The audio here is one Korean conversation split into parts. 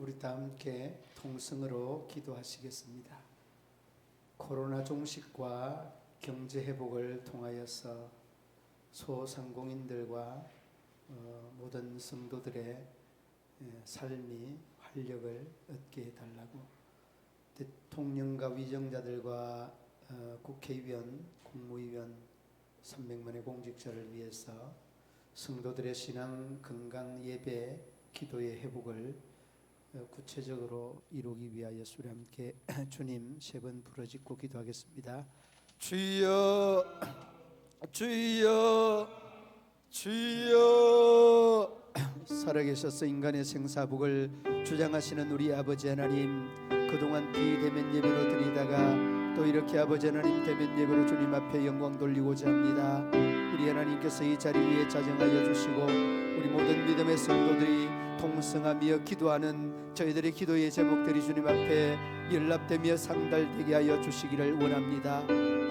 우리 다 함께 통성으로 기도하시겠습니다. 코로나 종식과 경제 회복을 통하여서 소상공인들과 모든 성도들의 삶이 활력을 얻게 해달라고, 대통령과 위정자들과 국회의원, 국무위원 300만의 공직자를 위해서 성도들의 신앙, 건강, 예배, 기도의 회복을 구체적으로 이루기 위하여 우리 함께 주님 세 번 부르짖고 기도하겠습니다. 주여, 주여, 주여. 살아계셔서 인간의 생사복을 주장하시는 우리 아버지 하나님, 그동안 비대면 예배로 드리다가 또 이렇게 아버지 하나님 대면 예배로 주님 앞에 영광 돌리고자 합니다. 우리 하나님께서 이 자리 위에 자정하여 주시고 우리 모든 믿음의 성도들이 통성하며 기도하는 저희들의 기도의 제목들이 주님 앞에 연락되며 상달되게 하여 주시기를 원합니다.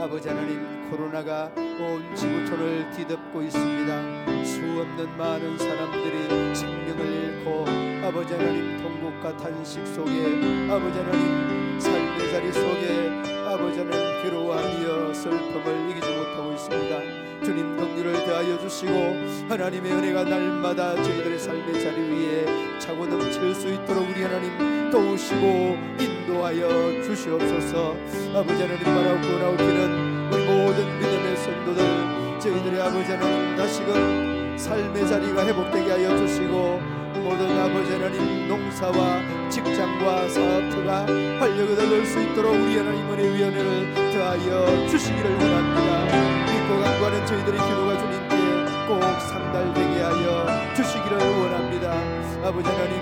아버지 하나님, 코로나가 온 지구촌을 뒤덮고 있습니다. 수없는 많은 사람들이 생명을 잃고 아버지 하나님 통곡과 탄식 속에, 아버지 하나님 삶의 자리 속에 아버지 하나님 괴로워하며 슬픔을 이기지 못하고 있습니다. 주님 긍휼을 더하여 주시고 하나님의 은혜가 날마다 저희들의 삶의 자리 위에 차고 넘칠 수 있도록 우리 하나님 도우시고 인도하여 주시옵소서. 아버지 하나님 바라고 나오기는 우리 모든 믿음의 성도들, 저희들의 아버지 하나님 다시금 삶의 자리가 회복되게 하여 주시고 모든 아버지 하나님 농사와 직장과 사업터가 활력을 얻을 수 있도록 우리 하나님 은혜 위원회를 더하여 주시기를 원합니다. 믿고 간구하는 저희들의 기도가 주님께 꼭 상달되게 하여 주시기를 원합니다. 아버지 하나님, 이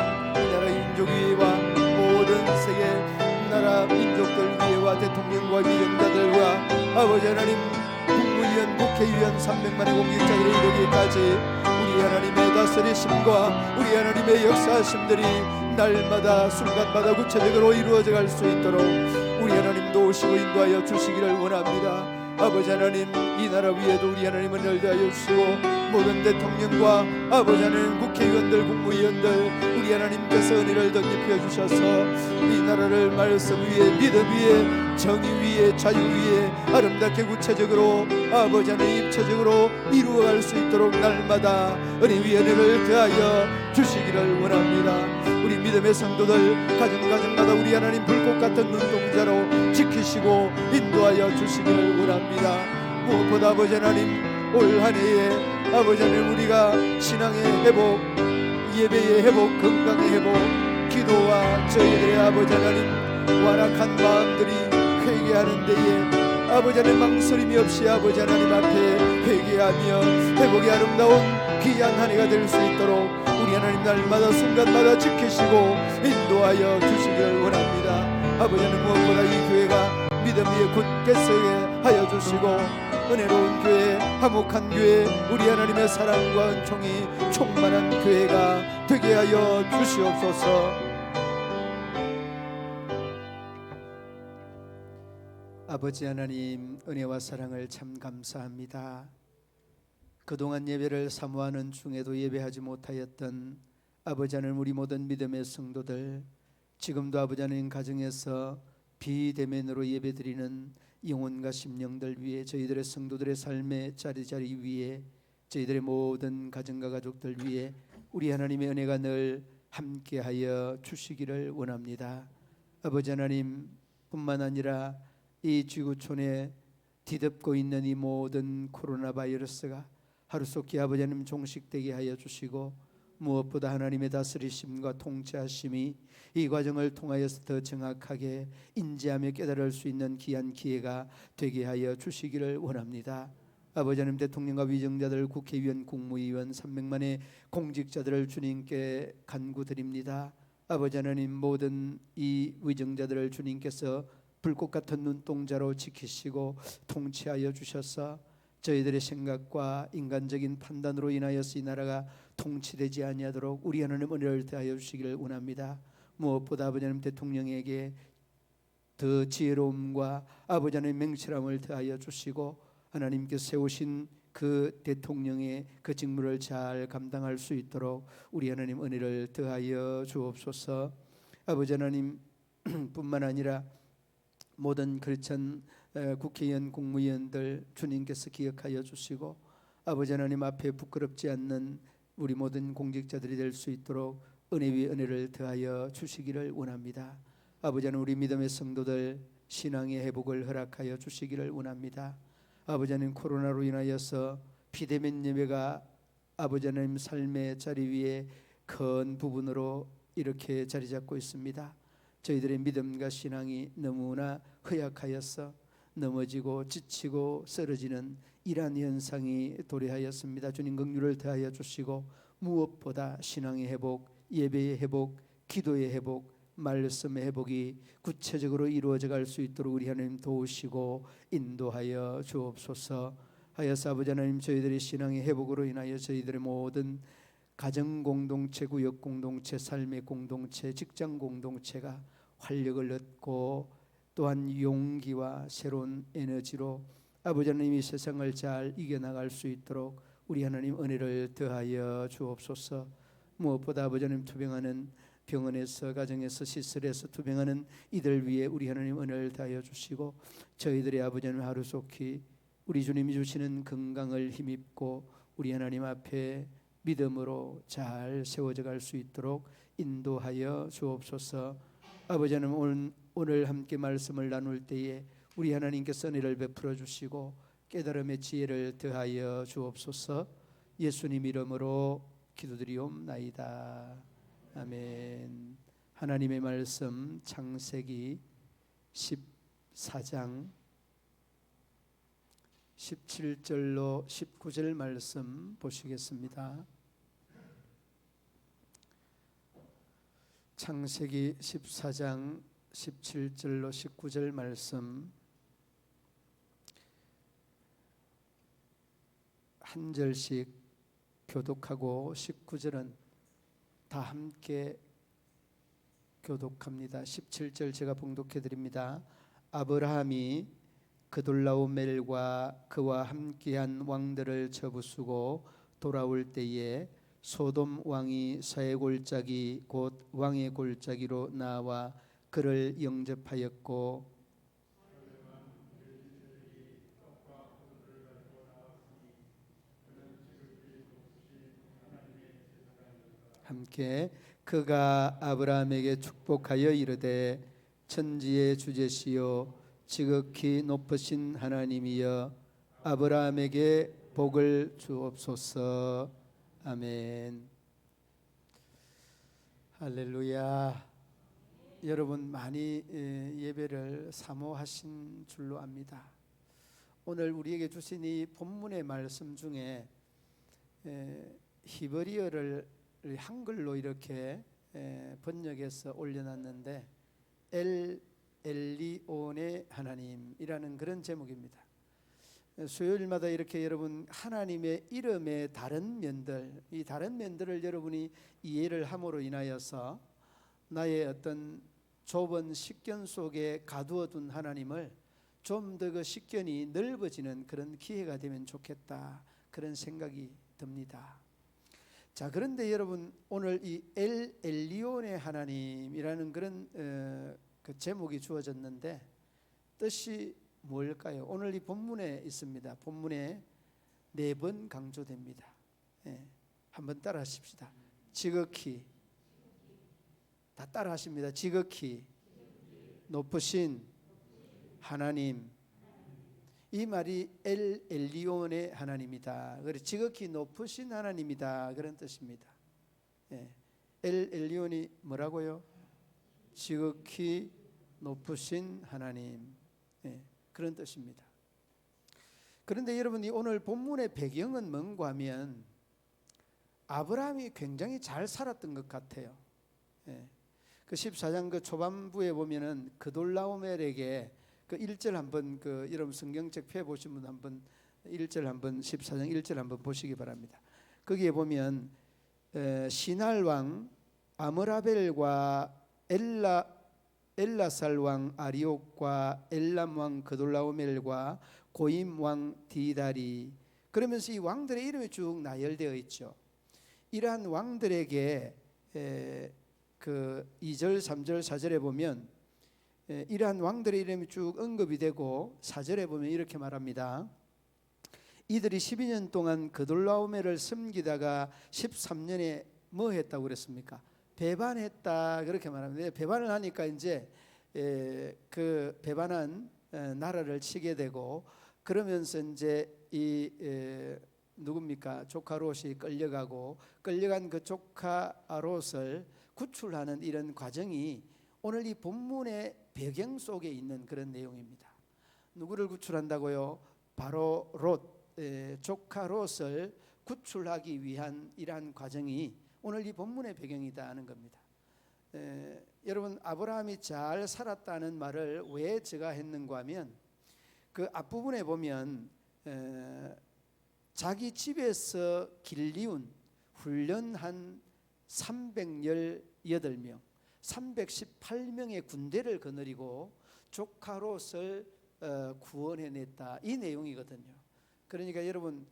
나라 민족 위에와 모든 세계 나라 민족들 위에와 대통령과 위정자들과 아버지 하나님 국무위원, 국회의원 300만의 공직자들에 이르기까지 우리 하나님의 다스리심과 우리 하나님의 역사하심들이 날마다 순간마다 구체적으로 이루어져 갈 수 있도록 우리 하나님 도우시고 인도하여 주시기를 원합니다. 아버지 하나님, 이 나라 위에도 우리 하나님은 열대하여 주시고 모든 대통령과 아버지 하나님 국회의원들, 국무위원들 우리 하나님께서 은혜를 덧입혀 주셔서 이 나라를 말씀 위에, 믿음 위에, 정의 위에, 자유 위에 아름답게 구체적으로 아버지 하나님 입체적으로 이루어갈 수 있도록 날마다 은혜 위에 은혜를 더하여 주시기를 원합니다. 우리 믿음의 성도들 가정가정마다 우리 하나님 불꽃 같은 눈동자로 지키시고 인도하여 주시기를 원합니다. 무엇보다 아버지 하나님 올 한 해에 아버지 하나님 우리가 신앙의 회복, 예배의 회복, 건강의 회복, 기도와 저희들의 아버지 하나님 완악한 마음들이 회개하는 데에 아버지 하나님 망설임이 없이 아버지 하나님 앞에 회개하며 회복의 아름다운 귀한 한 해가 될 수 있도록 우리 하나님 날마다 순간마다 지키시고 인도하여 주시기를 원합니다. 아버지 하나님 무엇보다 이 교회가 믿음 위에 굳게 서게 하여 주시고 은혜로운 교회, 화목한 교회, 우리 하나님의 사랑과 은총이 충만한 교회가 되게 하여 주시옵소서. 아버지 하나님, 은혜와 사랑을 참 감사합니다. 그동안 예배를 사모하는 중에도 예배하지 못하였던 아버지 하나님 우리 모든 믿음의 성도들, 지금도 아버지 하나님 가정에서 비대면으로 예배드리는 영혼과 심령들 위해, 저희들의 성도들의 삶의 자리 위에, 저희들의 모든 가정과 가족들 위해 우리 하나님의 은혜가 늘 함께하여 주시기를 원합니다. 아버지 하나님 뿐만 아니라 이 지구촌에 뒤덮고 있는 이 모든 코로나 바이러스가 하루속히 아버지 하나님 종식되게 하여 주시고 무엇보다 하나님의 다스리심과 통치하심이 이 과정을 통하여서 더 정확하게 인지하며 깨달을 수 있는 귀한 기회가 되게 하여 주시기를 원합니다. 아버지 하나님 대통령과 위정자들, 국회의원, 국무위원 300만의 공직자들을 주님께 간구드립니다. 아버지 하나님 모든 이 위정자들을 주님께서 불꽃 같은 눈동자로 지키시고 통치하여 주셔서 저희들의 생각과 인간적인 판단으로 인하여서 이 나라가 통치되지 아니하도록 우리 하나님 은혜를 더하여 주시기를 원합니다. 무엇보다 아버지 하나님 대통령에게 더 지혜로움과 아버지 하나님 맹실함을 더하여 주시고 하나님께서 세우신 그 대통령의 그 직무를 잘 감당할 수 있도록 우리 하나님 은혜를 더하여 주옵소서. 아버지 하나님 뿐만 아니라 모든 크리스천 국회의원, 국무위원들 주님께서 기억하여 주시고 아버지 하나님 앞에 부끄럽지 않는 우리 모든 공직자들이 될 수 있도록 은혜 위에 은혜를 더하여 주시기를 원합니다. 아버지 하나님 우리 믿음의 성도들 신앙의 회복을 허락하여 주시기를 원합니다. 아버지 하나님 코로나로 인하여서 비대면 예배가 아버지 하나님 삶의 자리 위에 큰 부분으로 이렇게 자리 잡고 있습니다. 저희들의 믿음과 신앙이 너무나 허약하여서 넘어지고 지치고 쓰러지는 이러한 현상이 도래하였습니다. 주님 긍휼을 더하여 주시고 무엇보다 신앙의 회복, 예배의 회복, 기도의 회복, 말씀의 회복이 구체적으로 이루어져 갈 수 있도록 우리 하나님 도우시고 인도하여 주옵소서. 하여서 아버지 하나님 저희들의 신앙의 회복으로 인하여 저희들의 모든 가정 공동체, 구역 공동체, 삶의 공동체, 직장 공동체가 활력을 얻고 또한 용기와 새로운 에너지로 아버지 하나님 이 세상을 잘 이겨나갈 수 있도록 우리 하나님 은혜를 더하여 주옵소서. 무엇보다 아버지 하나님 투병하는 병원에서 가정에서 시설에서 투병하는 이들 위해 우리 하나님 은혜를 다하여 주시고 저희들의 아버지 하나님 하루속히 우리 주님이 주시는 건강을 힘입고 우리 하나님 앞에 믿음으로 잘 세워져 갈 수 있도록 인도하여 주옵소서. 아버지 하나님 오늘 함께 말씀을 나눌 때에 우리 하나님께서 은혜를 베풀어 주시고 깨달음의 지혜를 더하여 주옵소서. 예수님 이름으로 기도드리옵나이다. 아멘. 하나님의 말씀 창세기 14장 17절로 19절 말씀 보시겠습니다. 창세기 14장 17절로 19절 말씀 한 절씩 교독하고 19절은 다 함께 교독합니다. 17절 제가 봉독해 드립니다. 아브라함이 그돌라오멜과 그와 함께한 왕들을 쳐부수고 돌아올 때에 소돔 왕이 서해 골짜기 곧 왕의 골짜기로 나와 그를 영접하였고 함께 그가 아브라함에게 축복하여 이르되 천지의 주제시요 지극히 높으신 하나님이여 아브라함에게 복을 주옵소서. 아멘. 할렐루야. 여러분 많이 예배를 사모하신 줄로 압니다. 오늘 우리에게 주신 이 본문의 말씀 중에 히브리어를 한글로 이렇게 번역해서 올려놨는데 엘리온의 하나님이라는 그런 제목입니다. 수요일마다 이렇게 여러분 하나님의 이름의 다른 면들, 이 다른 면들을 여러분이 이해를 함으로 인하여서 나의 어떤 좁은 식견 속에 가두어둔 하나님을 좀 더 그 식견이 넓어지는 그런 기회가 되면 좋겠다, 그런 생각이 듭니다. 자, 그런데 여러분 오늘 이 엘리온의 하나님이라는 그런 그 제목이 주어졌는데 뜻이 뭘까요? 오늘 이 본문에 있습니다. 본문에 4번 강조됩니다. 한번 따라 하십시다. 지극히, 다 따라 하십니다. 지극히 높으신 하나님. 이 말이 엘리온의 하나님이다. 그래 지극히 높으신 하나님이다, 그런 뜻입니다. 엘리온이 뭐라고요? 지극히 높으신 하나님, 그런 뜻입니다. 그런데 여러분이 오늘 본문의 배경은 뭔가 하면 아브라함이 굉장히 잘 살았던 것 같아요. 그 14장 그 초반부에 보면은 그돌라오멜에게 그 1절 한번 그 여러분 성경책 펴 보시면 한번 1절 한번 14장 1절 한번 보시기 바랍니다. 거기에 보면 시날 왕 아므라벨과 엘라살 왕 아리옥과 엘람 왕 그돌라오멜과 고임 왕 디다리, 그러면서 이 왕들의 이름이 쭉 나열되어 있죠. 이러한 왕들에게 그 2절, 3절, 4절에 보면 이러한 왕들의 이름이 쭉 언급이 되고 4절에 보면 이렇게 말합니다. 이들이 12년 동안 그돌라오메를 섬기다가 13년에 뭐 했다고 그랬습니까? 배반했다 그렇게 말합니다. 배반을 하니까 이제 그 배반한 나라를 치게 되고 그러면서 이제 이 누굽니까? 조카 롯이 끌려가고 끌려간 그 조카 롯을 구출하는 이런 과정이 오늘 이 본문의 배경 속에 있는 그런 내용입니다. 누구를 구출한다고요? 바로 롯, 조카 롯을 구출하기 위한 이러한 과정이 오늘 이 본문의 배경이다 하는 겁니다. 여러분, 아브라함이 잘 살았다는 말을 왜 제가 했는가 하면 그 앞부분에 보면 자기 집에서 길리운 훈련한 318명 318명의 군대를 거느리고 조카 롯을 구원해냈다 이 내용이거든요. 그러니까 여러분,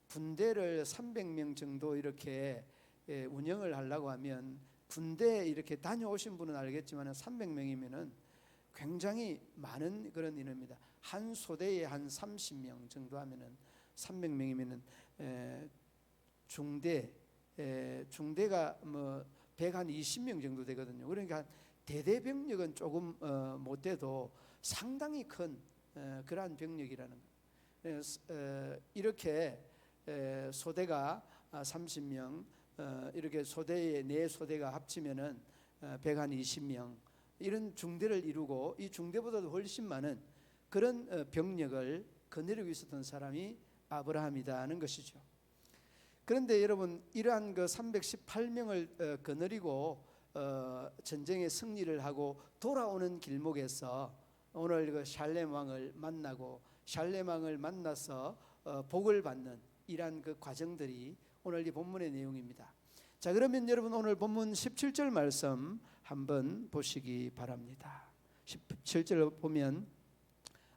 군대를 300명 정도 이렇게 운영을 하려고 하면 군대 이렇게 다녀오신 분은 알겠지만 300명이면은 굉장히 많은 그런 인원입니다. 한 소대에 한 30명 정도 하면은 300명이면은 중대가 뭐 120명 정도 되거든요. 그러니까 대대병력은 조금 못 돼도 상당히 큰 그러한 병력이라는 거예요. 이렇게 소대가 30명 이렇게 소대에 네 소대가 합치면은 120명 이런 중대를 이루고 이 중대보다도 훨씬 많은 그런 병력을 거느리고 있었던 사람이 아브라함이다는 것이죠. 그런데 여러분, 이러한 그 318명을 거느리고 전쟁에 승리를 하고 돌아오는 길목에서 오늘 그 샬렘 왕을 만나고 샬렘 왕을 만나서 복을 받는 이러한 그 과정들이 오늘 이 본문의 내용입니다. 자, 그러면 여러분 오늘 본문 17절 말씀 한번 보시기 바랍니다. 17절 보면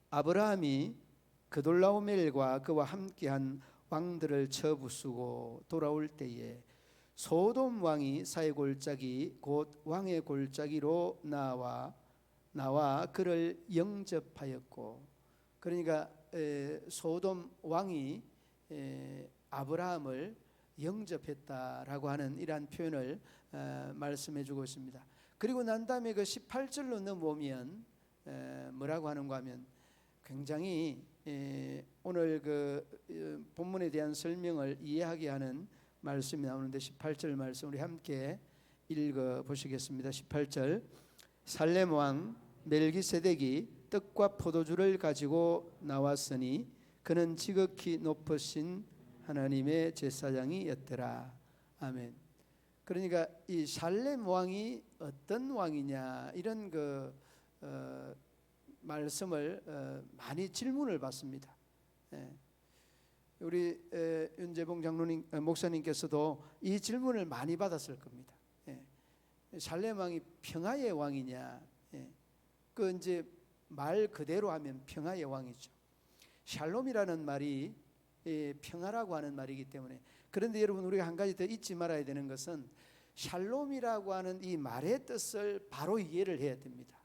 아브라함이 그돌라오멜과 그와 함께한 왕들을 쳐부수고 돌아올 때에 소돔 왕이 사의 골짜기 곧 왕의 골짜기로 나와 그를 영접하였고, 그러니까 소돔 왕이 아브라함을 영접했다라고 하는 이러한 표현을 말씀해 주고 있습니다. 그리고 난 다음에 그 18절로 넘어오면 뭐라고 하는가 하면 굉장히 오늘 그 본문에 대한 설명을 이해하게 하는 말씀이 나오는데 18절 말씀 우리 함께 읽어 보시겠습니다. 18절 살렘 왕 멜기세덱이 떡과 포도주를 가지고 나왔으니 그는 지극히 높으신 하나님의 제사장이었더라. 아멘. 그러니까 이 살렘 왕이 어떤 왕이냐 이런 그 말씀을 많이 질문을 받습니다. 우리 윤재봉 장로님 목사님께서도 이 질문을 많이 받았을 겁니다. 살렘 왕이 평화의 왕이냐? 그 이제 말 그대로 하면 평화의 왕이죠. 샬롬이라는 말이 평화라고 하는 말이기 때문에. 그런데 여러분, 우리가 한 가지 더 잊지 말아야 되는 것은 샬롬이라고 하는 이 말의 뜻을 바로 이해를 해야 됩니다.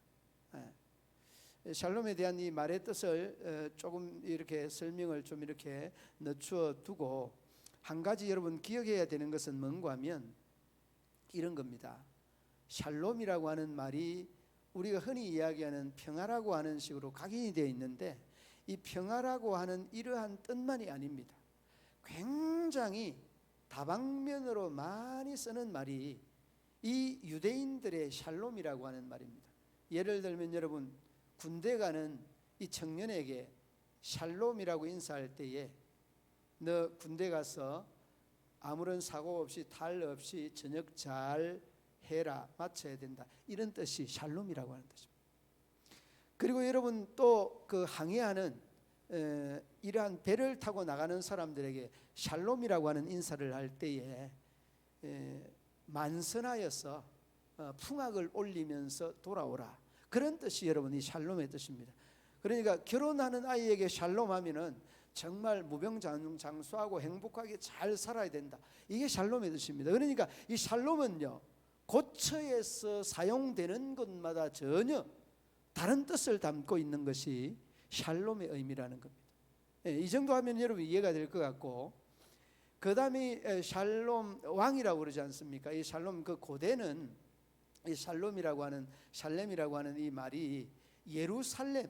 샬롬에 대한 이 말의 뜻을 조금 이렇게 설명을 좀 이렇게 늦추어 두고 한 가지 여러분 기억해야 되는 것은 뭔가 하면 이런 겁니다. 샬롬이라고 하는 말이 우리가 흔히 이야기하는 평화라고 하는 식으로 각인이 되어 있는데 이 평화라고 하는 이러한 뜻만이 아닙니다. 굉장히 다방면으로 많이 쓰는 말이 이 유대인들의 샬롬이라고 하는 말입니다. 예를 들면 여러분, 군대 가는 이 청년에게 샬롬이라고 인사할 때에 너 군대 가서 아무런 사고 없이 탈 없이 저녁 잘 해라, 마쳐야 된다, 이런 뜻이 샬롬이라고 하는 뜻입니다. 그리고 여러분 또 그 항해하는 이러한 배를 타고 나가는 사람들에게 샬롬이라고 하는 인사를 할 때에 만선하여서 풍악을 올리면서 돌아오라, 그런 뜻이 여러분 이 샬롬의 뜻입니다. 그러니까 결혼하는 아이에게 샬롬하면은 정말 무병장수하고 행복하게 잘 살아야 된다, 이게 샬롬의 뜻입니다. 그러니까 이 샬롬은요 고처에서 사용되는 것마다 전혀 다른 뜻을 담고 있는 것이 샬롬의 의미라는 겁니다. 이 정도 하면 여러분 이해가 될 것 같고, 그 다음에 샬롬 왕이라고 그러지 않습니까? 이 샬롬, 그 고대는 이 샬롬이라고 하는, 샬렘이라고 하는 이 말이 예루살렘의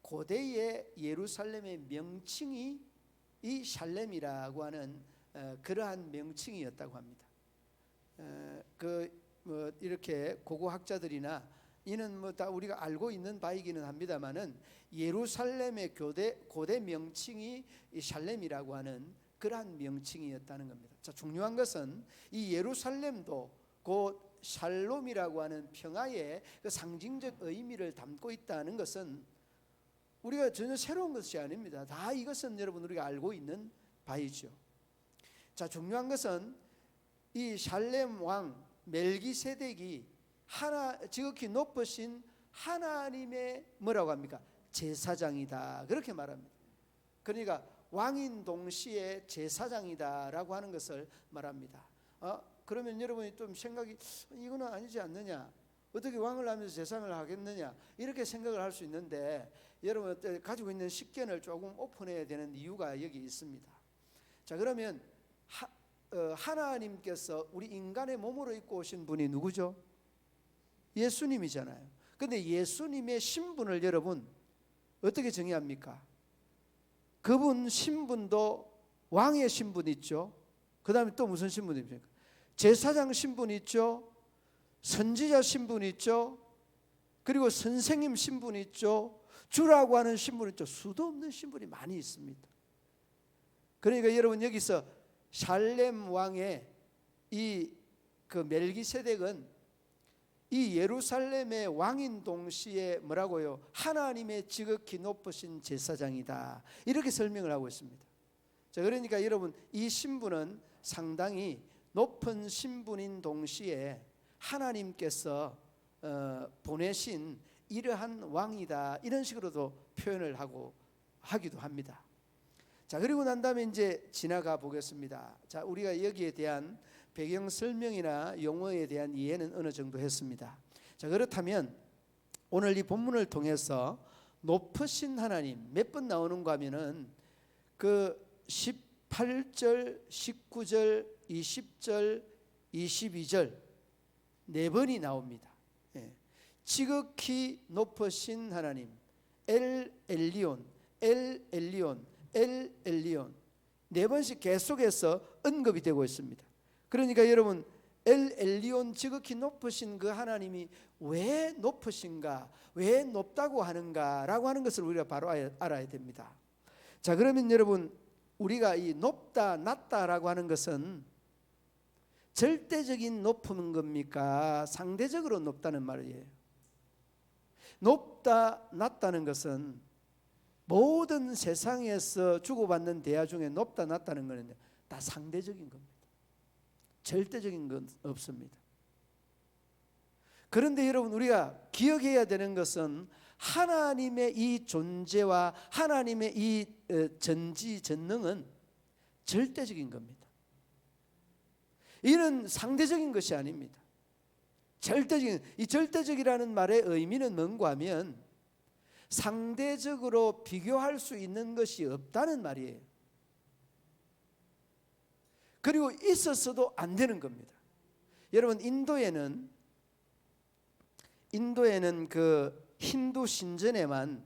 고대의 예루살렘의 명칭이 이 샬렘이라고 하는 그러한 명칭이었다고 합니다. 뭐 이렇게 고고학자들이나 이는 뭐 다 우리가 알고 있는 바이기는 합니다만은 예루살렘의 고대 명칭이 이 샬렘이라고 하는 그러한 명칭이었다는 겁니다. 자, 중요한 것은 이 예루살렘도 곧 샬롬이라고 하는 평화의 그 상징적 의미를 담고 있다는 것은 우리가 전혀 새로운 것이 아닙니다. 다 이것은 여러분 우리가 알고 있는 바이죠. 자, 중요한 것은 이 샬렘 왕 멜기세덱이 지극히 높으신 하나님의 뭐라고 합니까? 제사장이다, 그렇게 말합니다. 그러니까 왕인 동시에 제사장이다라고 하는 것을 말합니다. 그러면 여러분이 좀 생각이 이거는 아니지 않느냐, 어떻게 왕을 하면서 제사장을 하겠느냐, 이렇게 생각을 할 수 있는데, 여러분 가지고 있는 식견을 조금 오픈해야 되는 이유가 여기 있습니다. 자, 그러면 하나님께서 우리 인간의 몸으로 입고 오신 분이 누구죠? 예수님이잖아요. 근데 예수님의 신분을 여러분 어떻게 정의합니까? 그분 신분도 왕의 신분 있죠. 그 다음에 또 무슨 신분이 있습니까? 제사장 신분 있죠. 선지자 신분 있죠. 그리고 선생님 신분 있죠. 주라고 하는 신분 있죠. 수도 없는 신분이 많이 있습니다. 그러니까 여러분 여기서 샬렘 왕의 그 멜기세덱은 이 예루살렘의 왕인 동시에 뭐라고요? 하나님의 지극히 높으신 제사장이다, 이렇게 설명을 하고 있습니다. 자, 그러니까 여러분 이 신분은 상당히 높은 신분인 동시에 하나님께서 보내신 이러한 왕이다, 이런 식으로도 표현을 하기도 합니다. 자, 그리고 난 다음에 이제 지나가 보겠습니다. 자, 우리가 여기에 대한 배경 설명이나 용어에 대한 이해는 어느 정도 했습니다. 자, 그렇다면 오늘 이 본문을 통해서 높으신 하나님 몇 번 나오는가 하면은 그 18절, 19절, 20절, 22절 네 번이 나옵니다. 지극히 높으신 하나님, 엘 엘리온, 엘 엘리온, 엘 엘리온 네 번씩 계속해서 언급이 되고 있습니다. 그러니까 여러분 엘 엘리온, 지극히 높으신 그 하나님이 왜 높으신가, 왜 높다고 하는가라고 하는 것을 우리가 바로 알아야 됩니다. 자, 그러면 여러분 우리가 이 높다 낮다라고 하는 것은 절대적인 높은 겁니까, 상대적으로 높다는 말이에요? 높다 낮다는 것은 모든 세상에서 주고받는 대화 중에 높다 낮다는 것은 다 상대적인 겁니다. 절대적인 건 없습니다. 그런데 여러분 우리가 기억해야 되는 것은 하나님의 이 존재와 하나님의 이 전지전능은 절대적인 겁니다. 이는 상대적인 것이 아닙니다. 이 절대적이라는 말의 의미는 뭔가 하면 상대적으로 비교할 수 있는 것이 없다는 말이에요. 그리고 있었어도 안 되는 겁니다. 여러분 인도에는 그 힌두 신전에만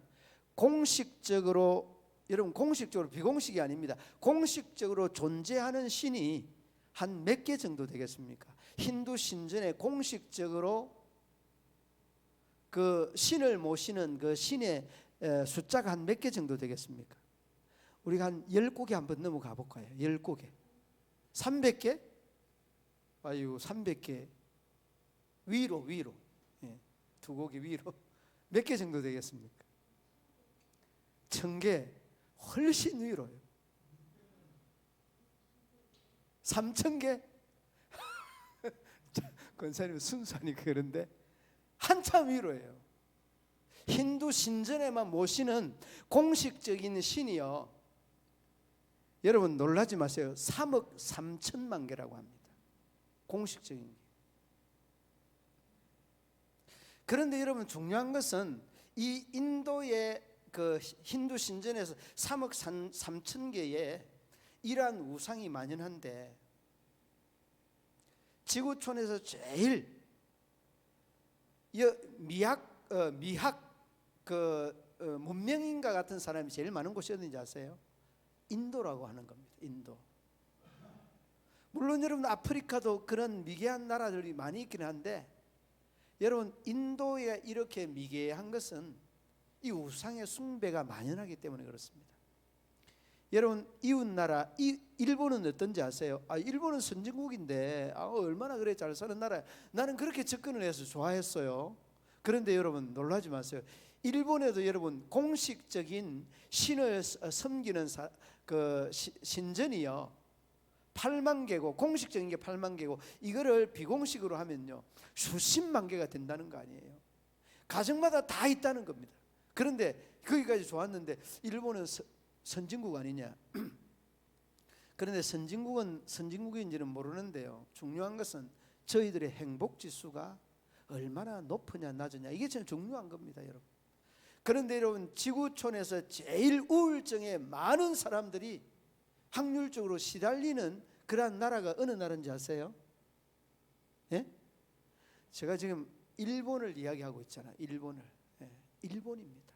공식적으로, 여러분 공식적으로, 비공식이 아닙니다, 공식적으로 존재하는 신이 한 몇 개 정도 되겠습니까? 힌두 신전에 공식적으로 그 신을 모시는 그 신의 숫자가 한 몇 개 정도 되겠습니까? 우리가 한 10곡에 한번 넘어가 볼까요? 10곡에 300개? 아유, 300개 위로 두 곡이 위로 몇 개 정도 되겠습니까? 1000개 훨씬 위로요. 3000개? 권사님 순수하니 그런데 한참 위로예요. 힌두 신전에만 모시는 공식적인 신이요, 여러분 놀라지 마세요, 3억 3천만 개라고 합니다. 공식적인 게. 그런데 여러분 중요한 것은 이 인도의 그 힌두 신전에서 3억 3천 개의 이러한 우상이 만연한데 지구촌에서 제일 미학 문명인과 같은 사람이 제일 많은 곳이 어딘지 아세요? 인도라고 하는 겁니다. 인도. 물론 여러분 아프리카도 그런 미개한 나라들이 많이 있긴 한데 여러분 인도에 이렇게 미개한 것은 이 우상의 숭배가 만연하기 때문에 그렇습니다. 여러분 이웃나라 일본은 어떤지 아세요? 일본은 선진국인데 얼마나 그래 잘 사는 나라야. 나는 그렇게 접근을 해서 좋아했어요. 그런데 여러분 놀라지 마세요. 일본에도 여러분 공식적인 신을 섬기는 신전이요 8만 개고 공식적인 게 8만 개고 이거를 비공식으로 하면요 수십만 개가 된다는 거 아니에요. 가정마다 다 있다는 겁니다. 그런데 거기까지 좋았는데 일본은 선진국 아니냐. 그런데 선진국은 선진국인지는 모르는데요, 중요한 것은 저희들의 행복지수가 얼마나 높으냐 낮으냐, 이게 제일 중요한 겁니다, 여러분. 그런데 여러분 지구촌에서 제일 우울증에 많은 사람들이 확률적으로 시달리는 그러한 나라가 어느 나라인지 아세요? 예? 제가 지금 일본을 이야기하고 있잖아요. 일본을. 예, 일본입니다.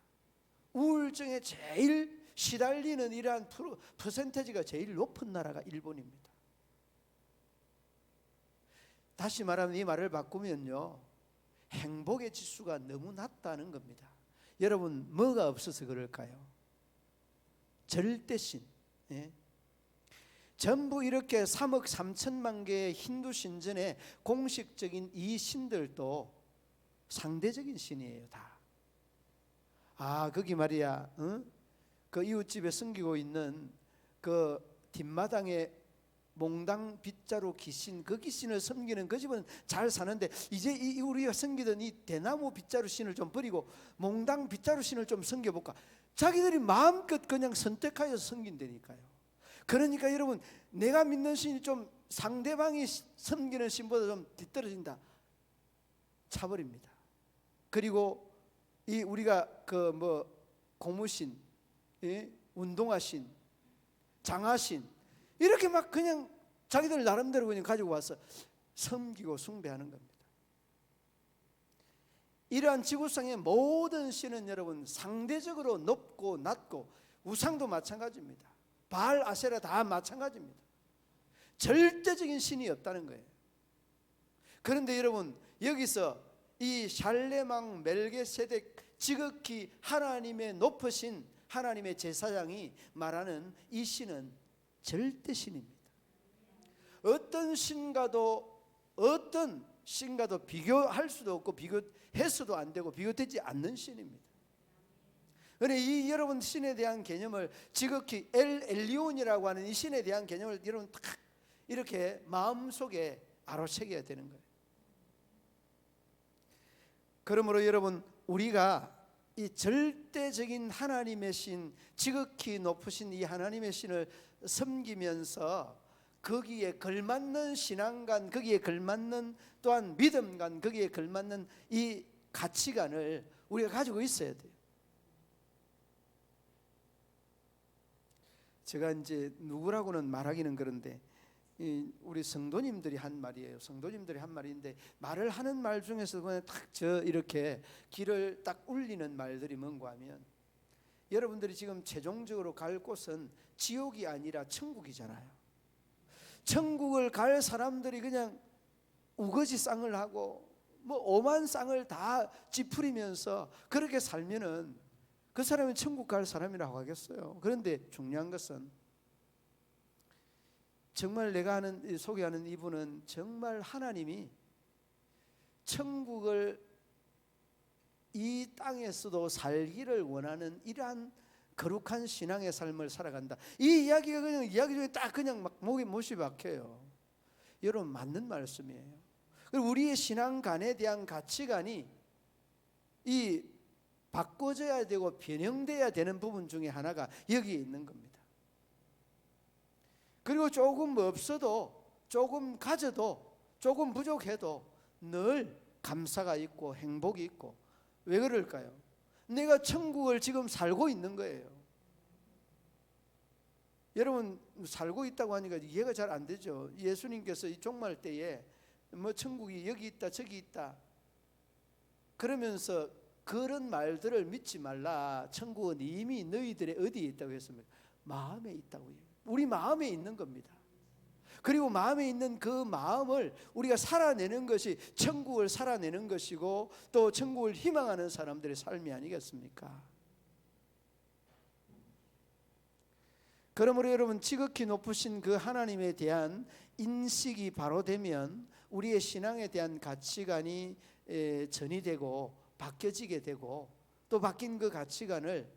우울증에 제일 시달리는 이러한 퍼센테이지가 제일 높은 나라가 일본입니다. 다시 말하면 이 말을 바꾸면요 행복의 지수가 너무 낮다는 겁니다. 여러분 뭐가 없어서 그럴까요? 절대신. 예? 전부 이렇게 3억 3천만 개의 힌두 신전의 공식적인 이 신들도 상대적인 신이에요 다. 거기 말이야 그 이웃집에 섬기고 있는 그 뒷마당에 몽당 빗자루 귀신, 그 귀신을 섬기는 그 집은 잘 사는데 이제 우리가 섬기던 이 대나무 빗자루 신을 좀 버리고 몽당 빗자루 신을 좀 섬겨볼까. 자기들이 마음껏 그냥 선택하여 섬긴다니까요. 그러니까 여러분 내가 믿는 신이 좀 상대방이 섬기는 신보다 좀 뒤떨어진다, 차버립니다. 그리고 이 우리가 그 고무신, 운동화신, 장화신 이렇게 막 그냥 자기들 나름대로 그냥 가지고 와서 섬기고 숭배하는 겁니다. 이러한 지구상의 모든 신은 여러분 상대적으로 높고 낮고, 우상도 마찬가지입니다. 바알, 아세라 다 마찬가지입니다. 절대적인 신이 없다는 거예요. 그런데 여러분 여기서 이 샬레망 멜게세덱 지극히 하나님의 높으신 하나님의 제사장이 말하는 이 신은 절대신입니다. 어떤 신과도 비교할 수도 없고 비교해서도 안 되고 비교되지 않는 신입니다. 그런데 이 여러분 신에 대한 개념을 지극히 엘리온이라고 하는 이 신에 대한 개념을 여러분 딱 이렇게 마음속에 아로새겨야 되는 거예요. 그러므로 여러분 우리가 이 절대적인 하나님의 신, 지극히 높으신 이 하나님의 신을 섬기면서 거기에 걸맞는 신앙관, 거기에 걸맞는 또한 믿음관, 거기에 걸맞는 이 가치관을 우리가 가지고 있어야 돼요. 제가 이제 누구라고는 말하기는 그런데 우리 성도님들이 한 말이에요. 성도님들이 한 말인데 말을 하는 말 중에서 그냥 딱 이렇게 귀를 딱 울리는 말들이 뭔가 하면, 여러분들이 지금 최종적으로 갈 곳은 지옥이 아니라 천국이잖아요. 천국을 갈 사람들이 그냥 우거지 쌍을 하고 오만 쌍을 다 찌푸리면서 그렇게 살면은 그 사람은 천국 갈 사람이라고 하겠어요. 그런데 중요한 것은 정말 내가 소개하는 이분은 정말 하나님이 천국을 이 땅에서도 살기를 원하는 이러한 거룩한 신앙의 삶을 살아간다. 이 이야기가 그냥 이야기 중에 딱 그냥 막 목에 못이 박혀요. 여러분 맞는 말씀이에요. 그리고 우리의 신앙관에 대한 가치관이 이 바꿔져야 되고 변형돼야 되는 부분 중에 하나가 여기에 있는 겁니다. 그리고 조금 없어도, 조금 가져도, 조금 부족해도 늘 감사가 있고 행복이 있고. 왜 그럴까요? 내가 천국을 지금 살고 있는 거예요. 여러분 살고 있다고 하니까 이해가 잘 안 되죠. 예수님께서 이 종말 때에 뭐 천국이 여기 있다 저기 있다 그러면서 그런 말들을 믿지 말라. 천국은 이미 너희들의 어디에 있다고 했습니까? 마음에 있다고 해요. 우리 마음에 있는 겁니다. 그리고 마음에 있는 그 마음을 우리가 살아내는 것이 천국을 살아내는 것이고 또 천국을 희망하는 사람들의 삶이 아니겠습니까? 그러므로 여러분 지극히 높으신 그 하나님에 대한 인식이 바로 되면 우리의 신앙에 대한 가치관이 전이되고 바뀌어지게 되고 또 바뀐 그 가치관을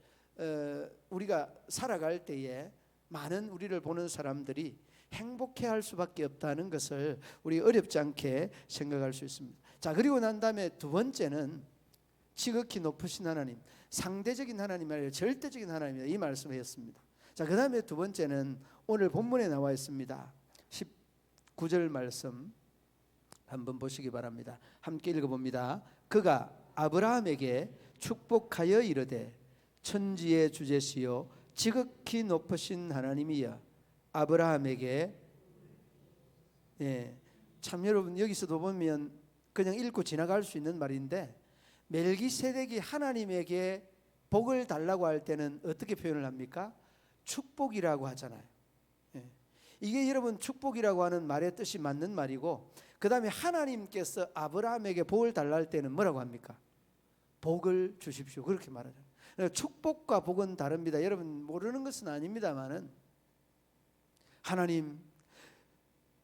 우리가 살아갈 때에 많은 우리를 보는 사람들이 행복해할 수밖에 없다는 것을 우리 어렵지 않게 생각할 수 있습니다. 자, 그리고 난 다음에 두 번째는 지극히 높으신 하나님, 상대적인 하나님이 아니라 절대적인 하나님이다 이 말씀을 했습니다. 자, 그 다음에 두 번째는 오늘 본문에 나와 있습니다. 19절 말씀 한번 보시기 바랍니다. 함께 읽어봅니다. 그가 아브라함에게 축복하여 이르되 천지의 주제시요 지극히 높으신 하나님이여 아브라함에게. 참 여러분 여기서도 보면 그냥 읽고 지나갈 수 있는 말인데 멜기세덱이 하나님에게 복을 달라고 할 때는 어떻게 표현을 합니까? 축복이라고 하잖아요. 이게 여러분 축복이라고 하는 말의 뜻이 맞는 말이고 그 다음에 하나님께서 아브라함에게 복을 달라 할 때는 뭐라고 합니까? 복을 주십시오 그렇게 말하잖아요. 축복과 복은 다릅니다. 여러분 모르는 것은 아닙니다만은 하나님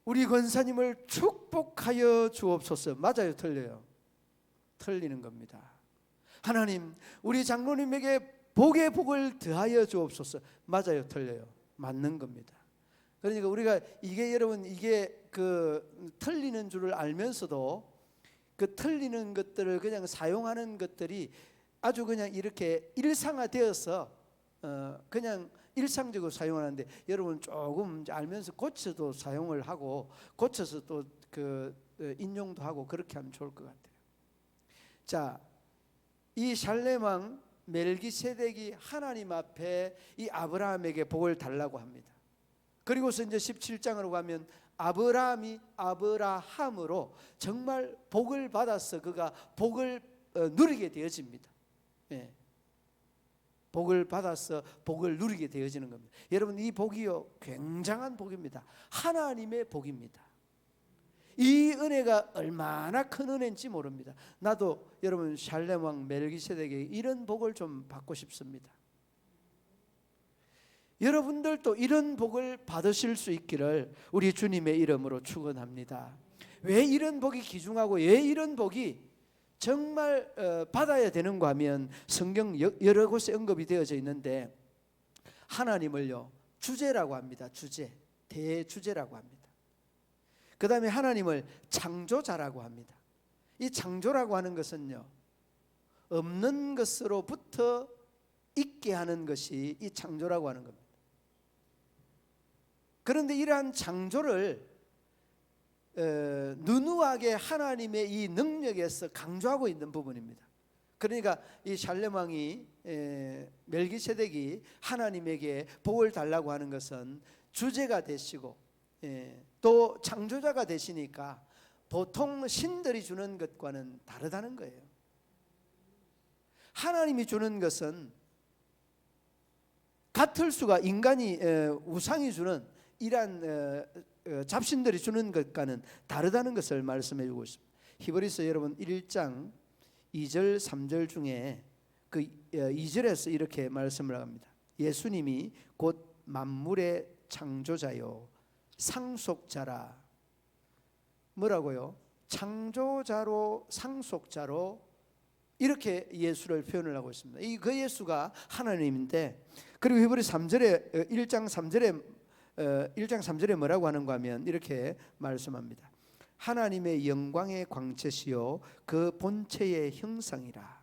우리 권사님을 축복하여 주옵소서. 맞아요 틀려요? 틀리는 겁니다. 하나님 우리 장로님에게 복의 복을 더하여 주옵소서. 맞아요 틀려요? 맞는 겁니다. 그러니까 우리가 이게 여러분 이게 그 틀리는 줄을 알면서도 그 틀리는 것들을 그냥 사용하는 것들이 아주 그냥 이렇게 일상화되어서 그냥 일상적으로 사용하는데 여러분 조금 알면서 고쳐도 사용을 하고 고쳐서 또 그 인용도 하고 그렇게 하면 좋을 것 같아요. 자, 이 살렘 왕 멜기세덱이 하나님 앞에 이 아브라함에게 복을 달라고 합니다. 그리고서 이제 17장으로 가면 아브라함이 아브라함으로 정말 복을 받아서 그가 복을 누리게 되어집니다. 복을 받아서 복을 누리게 되어지는 겁니다. 여러분 이 복이요 굉장한 복입니다. 하나님의 복입니다. 이 은혜가 얼마나 큰 은혜인지 모릅니다. 나도 여러분 살렘 왕 멜기세덱에게 이런 복을 좀 받고 싶습니다. 여러분들도 이런 복을 받으실 수 있기를 우리 주님의 이름으로 축원합니다. 왜 이런 복이 귀중하고 왜 이런 복이 정말 받아야 되는가 하면 성경 여러 곳에 언급이 되어져 있는데 하나님을요 주제라고 합니다. 주제, 대주제라고 합니다. 그 다음에 하나님을 창조자라고 합니다. 이 창조라고 하는 것은요 없는 것으로부터 있게 하는 것이 이 창조라고 하는 겁니다. 그런데 이러한 창조를 누누하게 하나님의 이 능력에서 강조하고 있는 부분입니다. 그러니까 이 살렘 왕이 멜기세덱이 하나님에게 복을 달라고 하는 것은 주제가 되시고 또 창조자가 되시니까 보통 신들이 주는 것과는 다르다는 거예요. 하나님이 주는 것은 같을 수가 인간이 우상이 주는 이러한 잡신들이 주는 것과는 다르다는 것을 말씀해 주고 있습니다. 히브리서 여러분 1장 2절 3절 중에 그 2절에서 이렇게 말씀을 합니다. 예수님이 곧 만물의 창조자요 상속자라. 뭐라고요? 창조자로 상속자로 이렇게 예수를 표현을 하고 있습니다. 이 그 예수가 하나님인데 그리고 히브리 3절에 1장 3절에 뭐라고 하는가 하면 이렇게 말씀합니다. 하나님의 영광의 광채시요 그 본체의 형상이라.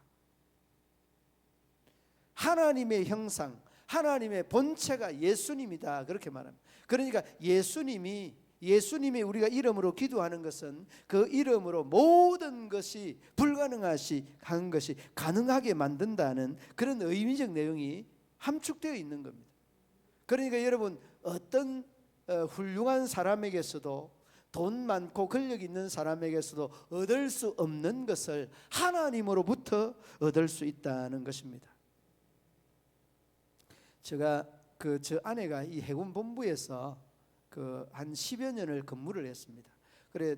하나님의 형상, 하나님의 본체가 예수님이다 그렇게 말합니다. 그러니까 예수님이 예수님이 우리가 이름으로 기도하는 것은 그 이름으로 모든 것이 불가능한 것이 가능하게 만든다는 그런 의미적 내용이 함축되어 있는 겁니다. 그러니까 여러분, 어떤 훌륭한 사람에게서도, 돈 많고 권력 있는 사람에게서도 얻을 수 없는 것을 하나님으로부터 얻을 수 있다는 것입니다. 제가 저 아내가 이 해군 본부에서 한 10여 년을 근무를 했습니다. 그래,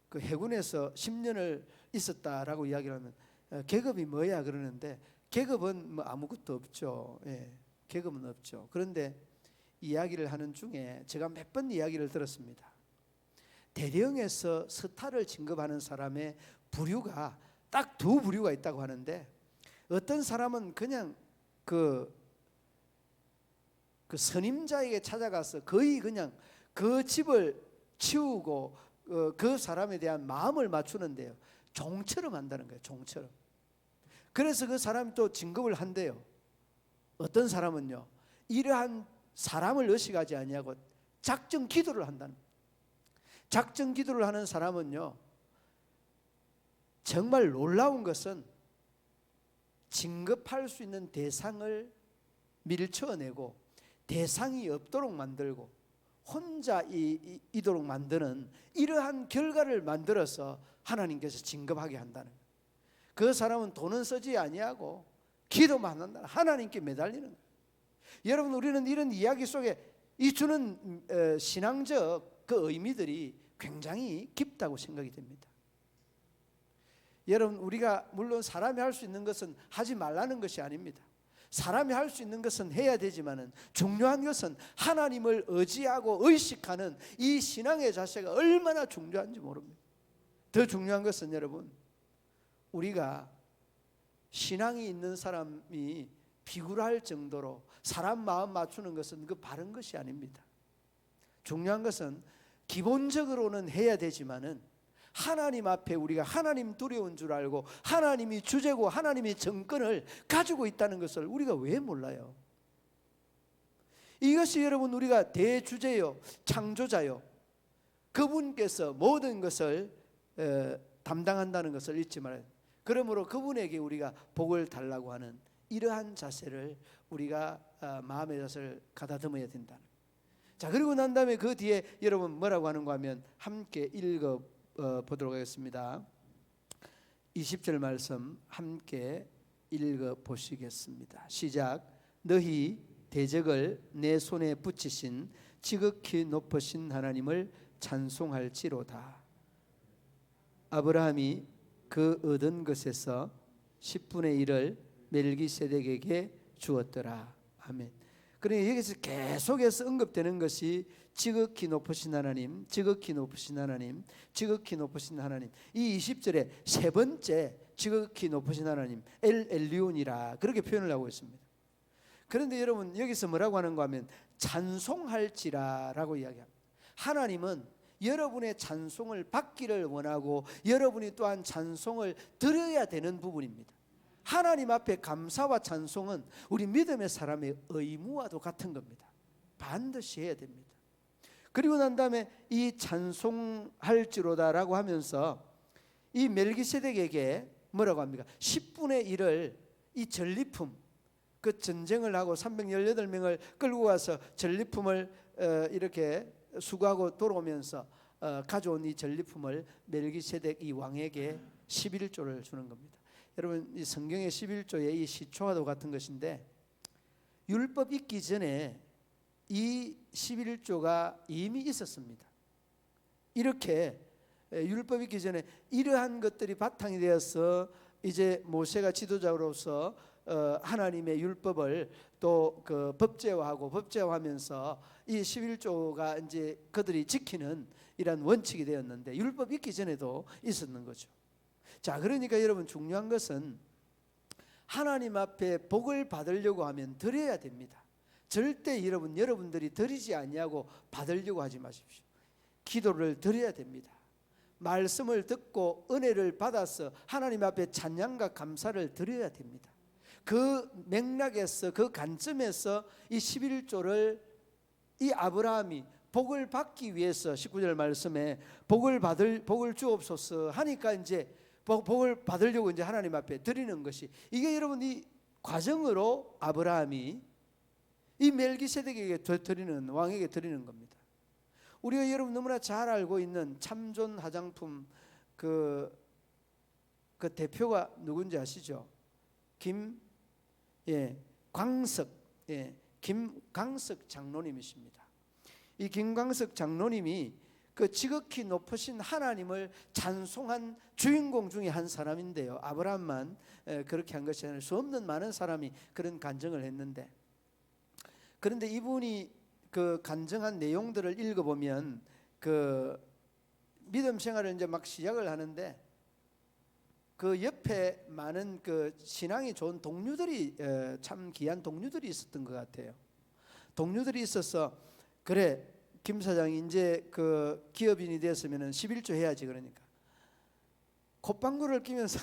그 해군에서 10년을 있었다라고 이야기를 하면 계급이 뭐야 그러는데, 계급은 뭐 아무것도 없죠. 예, 계급은 없죠. 그런데 이야기를 하는 중에 제가 몇 번 이야기를 들었습니다. 대령에서 스타를 진급하는 사람의 부류가 딱 두 부류가 있다고 하는데, 어떤 사람은 그냥 그 선임자에게 찾아가서 거의 그냥 그 집을 치우고 그 사람에 대한 마음을 맞추는데요, 종처럼 한다는 거예요. 종처럼. 그래서 그 사람이 또 진급을 한대요. 어떤 사람은요, 이러한 사람을 의식하지 아니하고 작정 기도를 한다는 거예요. 작정 기도를 하는 사람은요, 정말 놀라운 것은 진급할 수 있는 대상을 밀쳐내고 대상이 없도록 만들고 혼자 이도록 만드는 이러한 결과를 만들어서 하나님께서 진급하게 한다는 거예요. 그 사람은 돈은 쓰지 아니하고 기도만 한다. 하나님께 매달리는 거예요. 여러분, 우리는 이런 이야기 속에 이 주는 신앙적 그 의미들이 굉장히 깊다고 생각이 됩니다. 여러분, 우리가 물론 사람이 할 수 있는 것은 하지 말라는 것이 아닙니다. 사람이 할 수 있는 것은 해야 되지만은 중요한 것은 하나님을 의지하고 의식하는 이 신앙의 자세가 얼마나 중요한지 모릅니다. 더 중요한 것은 여러분, 우리가 신앙이 있는 사람이 비굴할 정도로 사람 마음 맞추는 것은 그 바른 것이 아닙니다. 중요한 것은 기본적으로는 해야 되지만은 하나님 앞에 우리가 하나님 두려운 줄 알고 하나님이 주제고 하나님이 정권을 가지고 있다는 것을 우리가 왜 몰라요? 이것이 여러분, 우리가 대주제요, 창조자요, 그분께서 모든 것을 담당한다는 것을 잊지 말아요. 그러므로 그분에게 우리가 복을 달라고 하는 이러한 자세를 우리가 마음의 자세를 가다듬어야 된다. 자, 그리고 난 다음에 그 뒤에 여러분 뭐라고 하는가 하면 함께 읽어 보도록 하겠습니다. 20절 말씀 함께 읽어 보시겠습니다. 시작. 너희 대적을 내 손에 붙이신 지극히 높으신 하나님을 찬송할지로다. 아브라함이 그 얻은 것에서 10분의 1을 멜기세덱에게 주었더라. 아멘. 그러니까 여기서 계속해서 언급되는 것이 지극히 높으신 하나님, 지극히 높으신 하나님, 지극히 높으신 하나님. 이 20절에 세 번째 지극히 높으신 하나님, 엘 엘리온이라 그렇게 표현을 하고 있습니다. 그런데 여러분, 여기서 뭐라고 하는가 하면 찬송할지라라고 이야기합니다. 하나님은 여러분의 찬송을 받기를 원하고 여러분이 또한 찬송을 드려야 되는 부분입니다. 하나님 앞에 감사와 찬송은 우리 믿음의 사람의 의무와도 같은 겁니다. 반드시 해야 됩니다. 그리고 난 다음에 이 찬송할지로다라고 하면서 이 멜기세덱에게 뭐라고 합니까? 10분의 1을 이 전리품, 그 전쟁을 하고 318명을 끌고 가서 전리품을 이렇게 수고하고 돌아오면서 가져온 이 전리품을 멜기세덱 이 왕에게 11조를 주는 겁니다. 여러분, 이 성경의 11조의 이 시초와도 같은 것인데, 율법 있기 전에 이 11조가 이미 있었습니다. 이렇게 율법 있기 전에 이러한 것들이 바탕이 되어서 이제 모세가 지도자로서 하나님의 율법을 또 그 법제화하고 법제화하면서 이 11조가 이제 그들이 지키는 이런 원칙이 되었는데, 율법 있기 전에도 있었는 거죠. 자, 그러니까 여러분, 중요한 것은 하나님 앞에 복을 받으려고 하면 드려야 됩니다. 절대 여러분들이 드리지 아니하고 받으려고 하지 마십시오. 기도를 드려야 됩니다. 말씀을 듣고 은혜를 받아서 하나님 앞에 찬양과 감사를 드려야 됩니다. 그 맥락에서, 그 관점에서 이 11조를 이 아브라함이 복을 받기 위해서 19절 말씀에 복을 주옵소서 하니까 이제 복을 받으려고 이제 하나님 앞에 드리는 것이, 이게 여러분 이 과정으로 아브라함이 이 멜기세덱에게 드리는, 왕에게 드리는 겁니다. 우리가 여러분 너무나 잘 알고 있는 참존 화장품 그 대표가 누군지 아시죠? 김광석 장로님이십니다. 이 김광석 장로님이 그 지극히 높으신 하나님을 찬송한 주인공 중에 한 사람인데요. 아브라함만 그렇게 한 것이 아니라 수 없는 많은 사람이 그런 간증을 했는데, 그런데 이분이 그 간증한 내용들을 읽어보면 그 믿음 생활을 이제 막 시작을 하는데, 그 옆에 많은 그 신앙이 좋은 동료들이, 참 귀한 동료들이 있었던 것 같아요. 동료들이 있어서, 그래 김 사장이 이제 그 기업인이 됐으면 11조 해야지. 그러니까 콧방구를 끼면서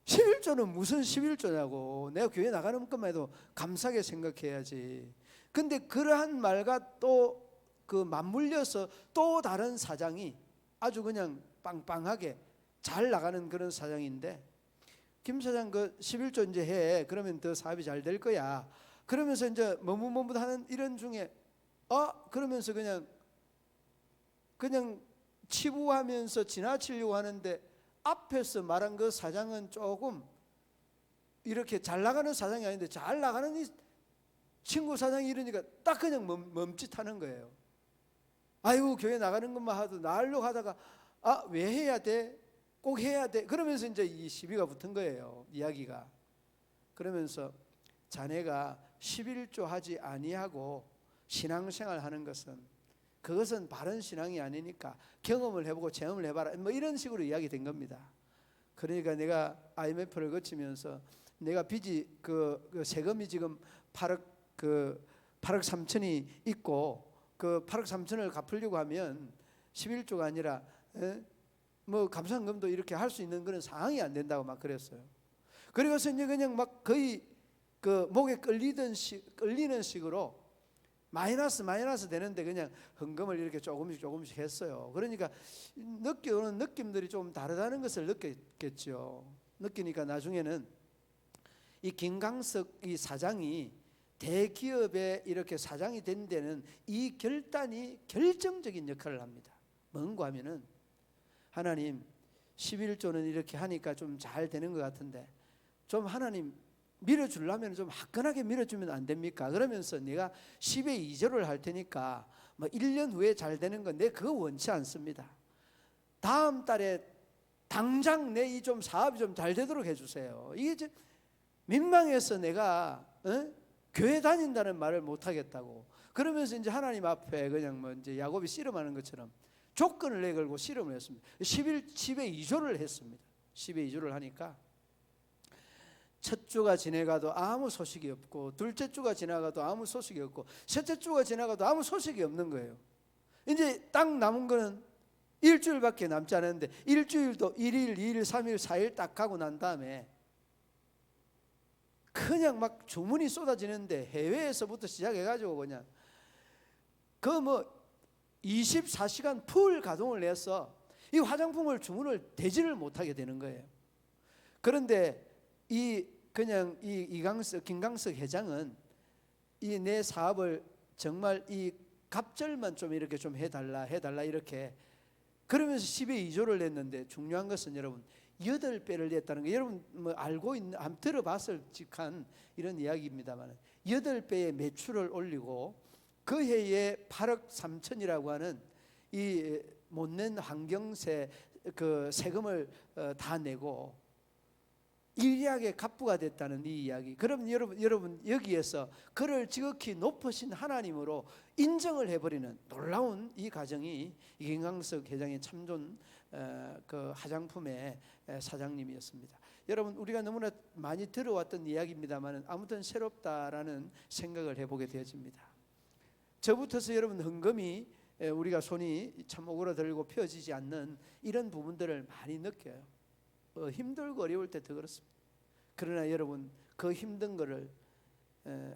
11조는 무슨 11조냐고, 내가 교회 나가는 것만 해도 감사하게 생각해야지. 근데 그러한 말과 또 그 맞물려서 또 다른 사장이 아주 그냥 빵빵하게 잘 나가는 그런 사장인데, 김 사장 그 11조 이제 해, 그러면 더 사업이 잘 될 거야. 그러면서 이제 머뭇머뭇하는 이런 중에 그러면서 그냥 치부하면서 지나치려고 하는데, 앞에서 말한 그 사장은 조금 이렇게 잘 나가는 사장이 아닌데, 잘 나가는 이 친구 사장이 이러니까 딱 그냥 멈칫하는 거예요. 아이고 교회 나가는 것만 하도 날로 하다가 왜 해야 돼? 꼭 해야 돼? 그러면서 이제 이 시비가 붙은 거예요, 이야기가. 그러면서 자네가 11조 하지 아니하고 신앙생활 하는 것은, 그것은 바른 신앙이 아니니까 경험을 해보고 체험을 해봐라, 뭐 이런 식으로 이야기된 겁니다. 그러니까 내가 IMF를 거치면서 내가 빚이 그 세금이 지금 8억 3천이 있고, 그 8억 3천을 갚으려고 하면 11조가 아니라 뭐 감상금도 이렇게 할 수 있는 그런 상황이 안 된다고 막 그랬어요. 그래서 이제 그냥 막 거의 그 목에 끌리는 식으로 마이너스 되는데 그냥 헌금을 이렇게 조금씩 했어요. 그러니까 느껴오는 느낌들이 좀 다르다는 것을 느꼈겠죠. 느끼니까 나중에는 이 김광석 이 사장이 대기업에 이렇게 사장이 된 데는 이 결단이 결정적인 역할을 합니다. 뭔가 하면은, 하나님 11조는 이렇게 하니까 좀 잘 되는 것 같은데 좀 하나님 밀어주려면 좀 화끈하게 밀어주면 안 됩니까? 그러면서 내가 10의 2조를 할 테니까 뭐 1년 후에 잘 되는 건 내 그거 원치 않습니다. 다음 달에 당장 내 이 좀 사업이 좀 잘 되도록 해주세요. 이게 이제 민망해서 내가 교회 다닌다는 말을 못 하겠다고. 그러면서 이제 하나님 앞에 그냥 뭐 이제 야곱이 씨름하는 것처럼 조건을 내걸고 씨름을 했습니다. 10의 2조를 했습니다. 10의 2조를 하니까 첫 주가 지나가도 아무 소식이 없고, 둘째 주가 지나가도 아무 소식이 없고, 셋째 주가 지나가도 아무 소식이 없는 거예요. 이제 딱 남은 거는 일주일밖에 남지 않았는데, 일주일도 1일, 2일, 3일, 4일 딱 가고 난 다음에 그냥 막 주문이 쏟아지는데, 해외에서부터 시작해가지고 그냥 그 뭐 24시간 풀 가동을 해서 이 화장품을 주문을 대지를 못하게 되는 거예요. 그런데 김광석 회장은 이 내 사업을 정말 이 갑절만 좀 이렇게 좀 해달라 이렇게 그러면서 10의 2조를 냈는데, 중요한 것은 여러분 8배를 냈다는 거, 여러분 뭐 알고 있는, 한번 들어봤을 직한 이런 이야기입니다만, 8배의 매출을 올리고 그 해에 8억 3천이라고 하는 이 못 낸 환경세 그 세금을 다 내고 일리하게 갑부가 됐다는 이 이야기. 그럼 여러분 여기에서 그를 지극히 높으신 하나님으로 인정을 해버리는 놀라운 이 과정이 김광석 회장의 참존 그 화장품의 사장님이었습니다. 여러분 우리가 너무나 많이 들어왔던 이야기입니다만 아무튼 새롭다라는 생각을 해보게 되어집니다. 저부터서 여러분 헌금이 우리가 손이 참 오그라들고 펴지지 않는 이런 부분들을 많이 느껴요. 힘들고 어려울 때 더 그렇습니다. 그러나 여러분 그 힘든 거를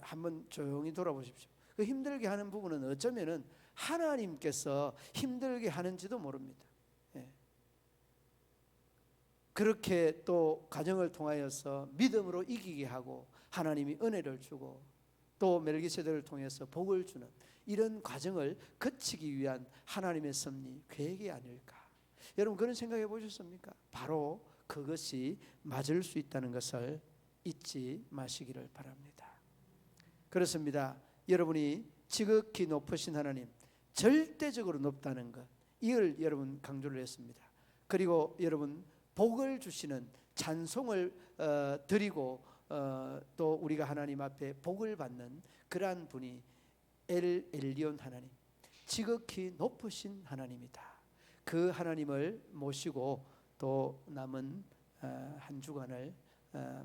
한번 조용히 돌아보십시오. 그 힘들게 하는 부분은 어쩌면은 하나님께서 힘들게 하는지도 모릅니다. 예. 그렇게 또 가정을 통하여서 믿음으로 이기게 하고 하나님이 은혜를 주고 또 멜기세덱을 통해서 복을 주는 이런 과정을 거치기 위한 하나님의 섭리 계획이 아닐까. 여러분 그런 생각해 보셨습니까? 바로 그것이 맞을 수 있다는 것을 잊지 마시기를 바랍니다. 그렇습니다. 여러분이 지극히 높으신 하나님, 절대적으로 높다는 것, 이걸 여러분 강조를 했습니다. 그리고 여러분 복을 주시는 찬송을 드리고 또 우리가 하나님 앞에 복을 받는 그러한 분이 엘 엘리온 하나님, 지극히 높으신 하나님이다. 그 하나님을 모시고 또 남은 한 주간을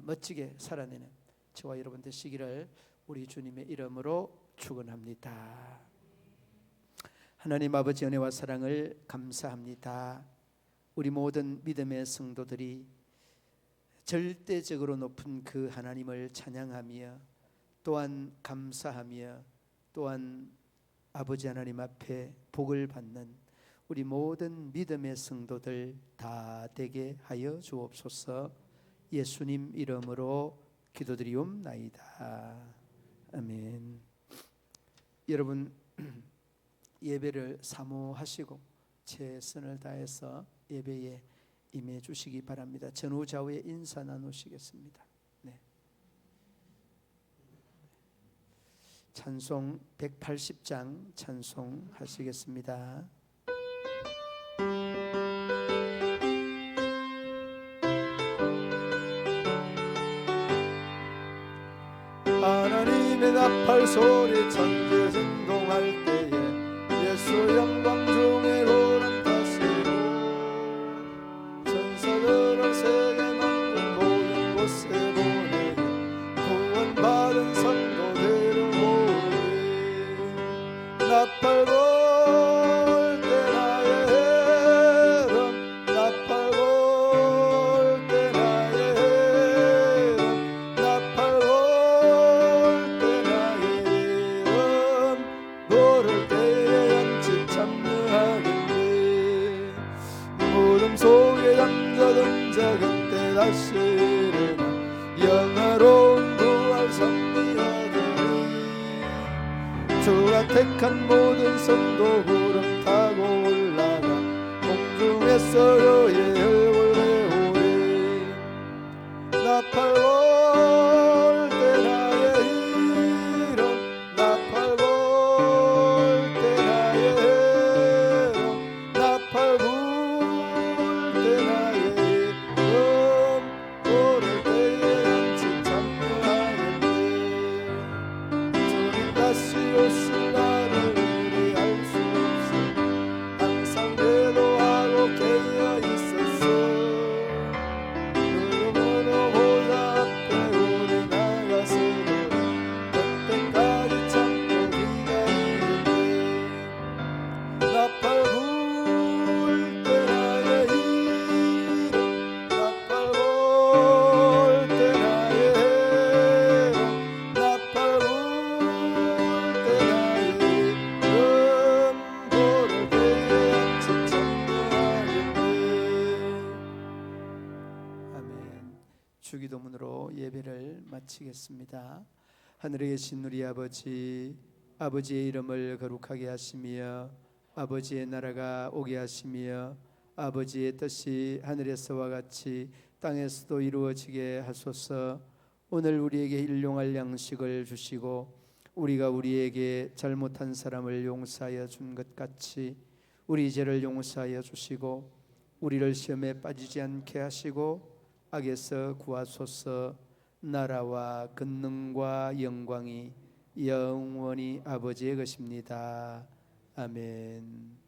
멋지게 살아내는 저와 여러분 되시기를 우리 주님의 이름으로 축원합니다. 하나님 아버지 은혜와 사랑을 감사합니다. 우리 모든 믿음의 성도들이 절대적으로 높은 그 하나님을 찬양하며 또한 감사하며 또한 아버지 하나님 앞에 복을 받는 우리 모든 믿음의 성도들 다 되게 하여 주옵소서. 예수님 이름으로 기도드리옵나이다. 아멘. 여러분 예배를 사모하시고 최선을 다해서 예배에 임해 주시기 바랍니다. 전후좌우에 인사 나누시겠습니다. 네. 찬송 180장 찬송하시겠습니다. 하나님의 나팔 소리 천지 진동할 때에 예수 영광 중에 구름 타시고 천사들을 세계 만국 모든 곳에 보내 구원받은 성도들을 모으리. 나팔 불 때 나의 헤름, 나팔 불 때 나의 헤름, 나팔 불 때 나의 이름 부를 때에 연치 참여하겠네. 무덤 속에 잠자던 자 그때 다시 일어나 영화로운 부활 승리하더니 주가 택한 모든 성도 구름 타고 올라가 공중에서 그의 얼굴 배우리. 나팔 불 때 나의 이름, 나팔 불 때 나의 이름, 나팔 불 때 나의 이름 부를 때에 연치 참여하겠네. 주님 다시 오실 날을 우리 알 수 없어 항상 기도하고 깨어 있었어. 그러므로 보좌 앞에 우리 나가서도 그때까지 참고 기다리겠네. 나팔 불 때 나의 이름, 나팔 불 때 나의 이름, 나팔 불 때 나의 이름 부를 때에 연치 참여하겠네. 아멘. 주기도문으로 예배를 마치겠습니다. 하늘에 계신 우리 아버지, 아버지의 이름을 거룩하게 하시며 아버지의 나라가 오게 하시며 아버지의 뜻이 하늘에서와 같이 땅에서도 이루어지게 하소서. 오늘 우리에게 일용할 양식을 주시고 우리가 우리에게 잘못한 사람을 용서하여 준 것 같이 우리 죄를 용서하여 주시고 우리를 시험에 빠지지 않게 하시고 악에서 구하소서. 나라와 권능과 영광이 영원히 아버지의 것입니다. 아멘.